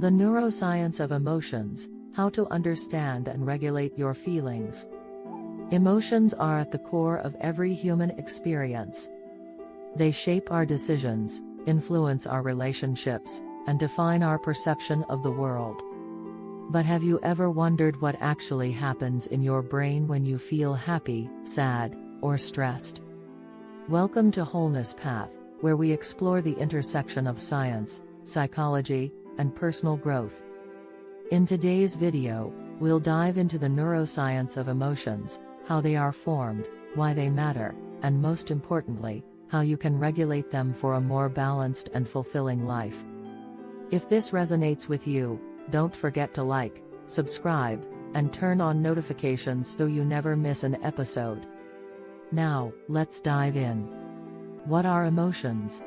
The neuroscience of emotions, how to understand and regulate your feelings. Emotions are at the core of every human experience. They shape our decisions, influence our relationships, and define our perception of the world. But have you ever wondered what actually happens in your brain when you feel happy, sad, or stressed? Welcome to Wholeness Path, where we explore the intersection of science, psychology, and personal growth. In today's video, we'll dive into the neuroscience of emotions, how they are formed, why they matter, and most importantly, how you can regulate them for a more balanced and fulfilling life. If this resonates with you, don't forget to like, subscribe, and turn on notifications so you never miss an episode. Now, let's dive in. What are emotions?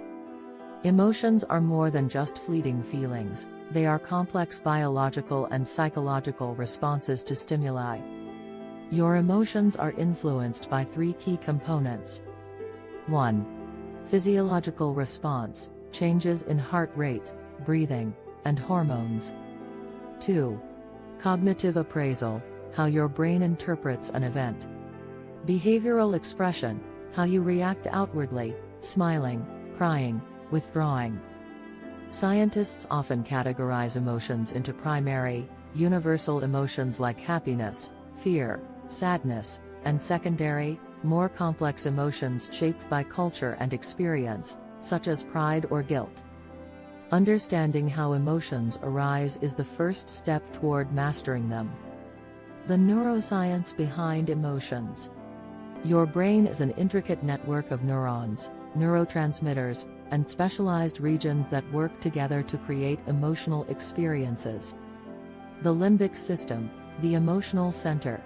Emotions are more than just fleeting feelings, they are complex biological and psychological responses to stimuli. Your emotions are influenced by three key components. 1. Physiological response, changes in heart rate, breathing, and hormones. 2. Cognitive appraisal, how your brain interprets an event. Behavioral expression, how you react outwardly, smiling, crying, withdrawing. Scientists often categorize emotions into primary, universal emotions like happiness, fear, sadness, and secondary, more complex emotions shaped by culture and experience, such as pride or guilt. Understanding how emotions arise is the first step toward mastering them. The neuroscience behind emotions. Your brain is an intricate network of neurons, neurotransmitters, and specialized regions that work together to create emotional experiences. The limbic system, the emotional center.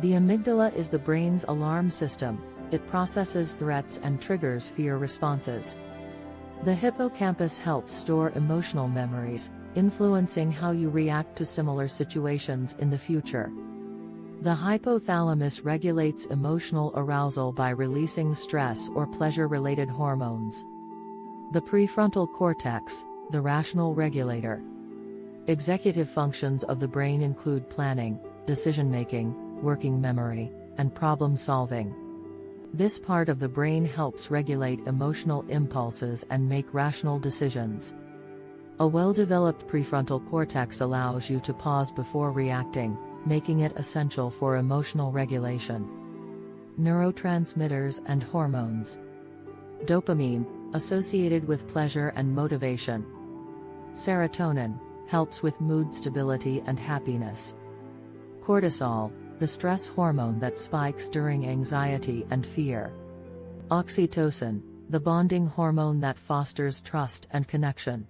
The amygdala is the brain's alarm system, it processes threats and triggers fear responses. The hippocampus helps store emotional memories, influencing how you react to similar situations in the future. The hypothalamus regulates emotional arousal by releasing stress or pleasure-related hormones. The prefrontal cortex, the rational regulator. Executive functions of the brain include planning, decision-making, working memory, and problem-solving. This part of the brain helps regulate emotional impulses and make rational decisions. A well-developed prefrontal cortex allows you to pause before reacting, making it essential for emotional regulation. Neurotransmitters and hormones. Dopamine, associated with pleasure and motivation. Serotonin, helps with mood stability and happiness. Cortisol, the stress hormone that spikes during anxiety and fear. Oxytocin, the bonding hormone that fosters trust and connection.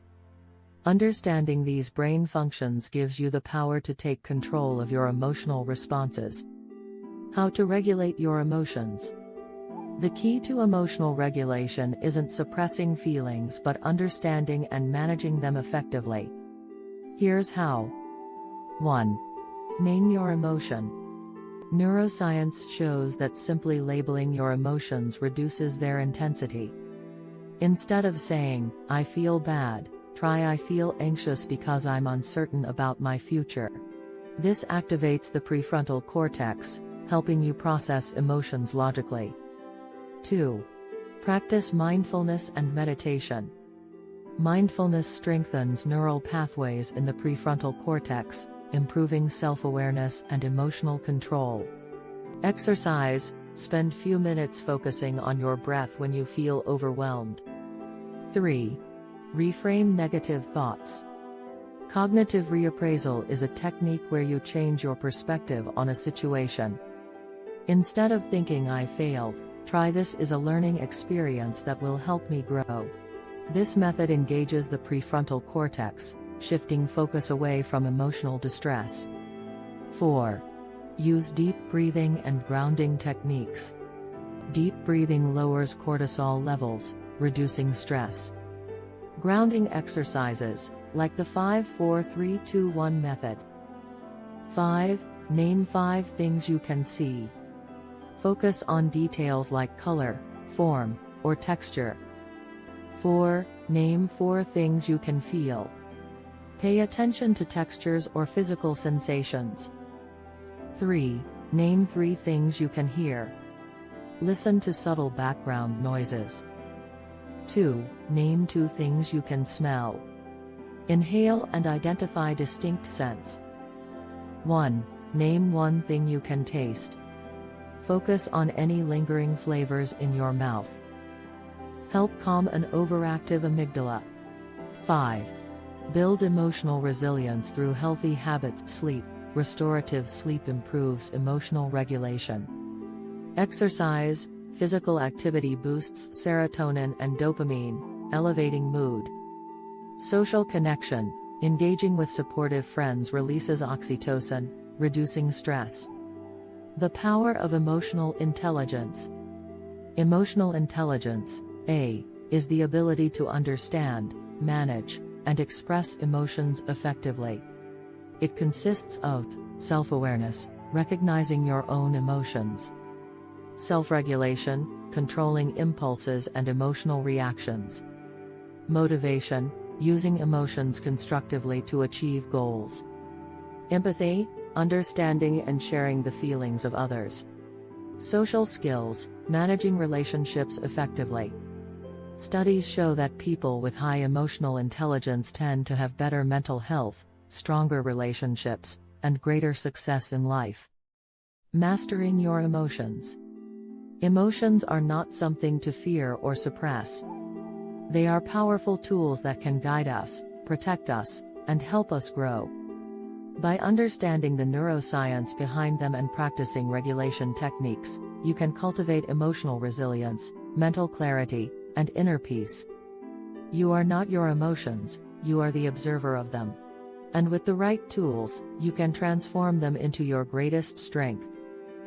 Understanding these brain functions gives you the power to take control of your emotional responses. How to regulate your emotions. The key to emotional regulation isn't suppressing feelings but understanding and managing them effectively. Here's how. 1. Name your emotion. Neuroscience shows that simply labeling your emotions reduces their intensity. Instead of saying, "I feel bad," try "I feel anxious because I'm uncertain about my future." This activates the prefrontal cortex, helping you process emotions logically. 2. Practice mindfulness and meditation. Mindfulness strengthens neural pathways in the prefrontal cortex, improving self-awareness and emotional control. Exercise, spend few minutes focusing on your breath when you feel overwhelmed. 3. Reframe negative thoughts. Cognitive reappraisal is a technique where you change your perspective on a situation. Instead of thinking "I failed," try "This is a learning experience that will help me grow." This method engages the prefrontal cortex, shifting focus away from emotional distress. 4. Use deep breathing and grounding techniques. Deep breathing lowers cortisol levels, reducing stress. Grounding exercises, like the 5-4-3-2-1 method. 5. Name 5 things you can see. Focus on details like color, form, or texture. 4. Name 4 things you can feel. Pay attention to textures or physical sensations. 3. Name 3 things you can hear. Listen to subtle background noises. 2. Name 2 things you can smell. Inhale and identify distinct scents. 1. Name 1 thing you can taste. Focus on any lingering flavors in your mouth. Help calm an overactive amygdala. 5. Build emotional resilience through healthy habits. Sleep. Restorative sleep improves emotional regulation. Exercise. Physical activity boosts serotonin and dopamine, elevating mood. Social connection. Engaging with supportive friends releases oxytocin, reducing stress. The power of emotional intelligence. Emotional intelligence, A, is the ability to understand, manage, and express emotions effectively. It consists of self-awareness, recognizing your own emotions. Self-regulation, controlling impulses and emotional reactions. Motivation, using emotions constructively to achieve goals. Empathy, understanding and sharing the feelings of others. Social skills, managing relationships effectively. Studies show that people with high emotional intelligence tend to have better mental health, stronger relationships, and greater success in life. Mastering your emotions. Emotions are not something to fear or suppress. They are powerful tools that can guide us, protect us, and help us grow. By understanding the neuroscience behind them and practicing regulation techniques, you can cultivate emotional resilience, mental clarity, and inner peace. You are not your emotions, you are the observer of them. And with the right tools, you can transform them into your greatest strength.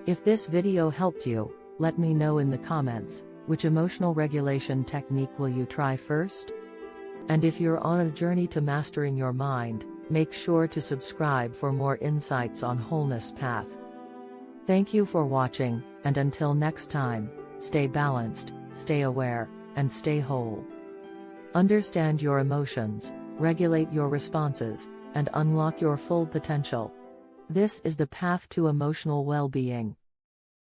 If this video helped you, let me know in the comments, which emotional regulation technique will you try first? And if you're on a journey to mastering your mind, make sure to subscribe for more insights on Wholeness Path. Thank you for watching, and until next time, stay balanced, stay aware, and stay whole. Understand your emotions, regulate your responses, and unlock your full potential. This is the path to emotional well-being.